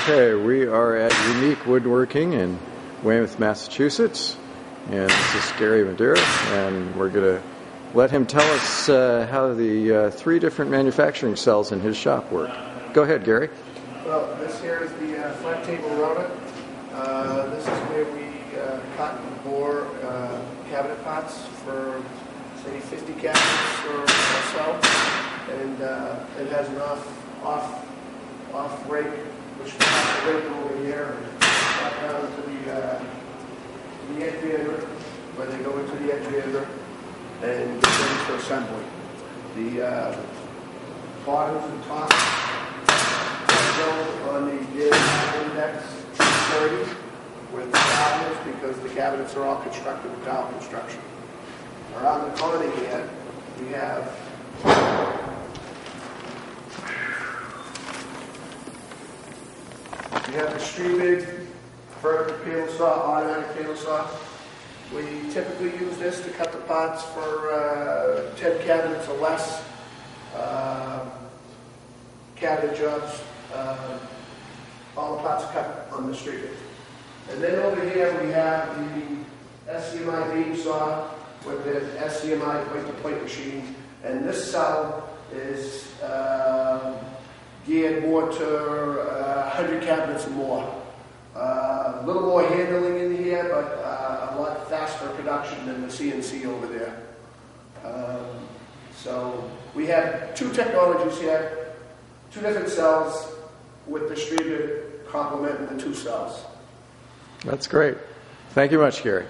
Okay, we are at Unique Woodworking in Weymouth, Massachusetts, and this is Gary Madeira, and we're going to let him tell us how the three different manufacturing cells in his shop work. Go ahead, Gary. Well, this here is the flat table router. This is where we cut and bore cabinet parts for, say, 50 cabinets or so, and it has an off rake, which we have to rake over here and drop down to the edge vander, where they go into the edge vander and get ready for assembly. The bottoms and tops go on the dowel index 30 with the cabinets, because the cabinets are all constructed with dowel construction. Around the corner here, we have the Streamig vertical panel saw, automatic panel saw. We typically use this to cut the parts for 10 cabinets or less. Cabinet jobs, all the parts cut on the Streamig. And then over here we have the SCMI beam saw with the SCMI point-to-point machine. And this cell is geared more to 100 cabinets or more. A little more handling in here, but a lot faster production than the CNC over there. So we have two technologies here, two different cells with the Streamig complementing the two cells. That's great. Thank you much, Gary.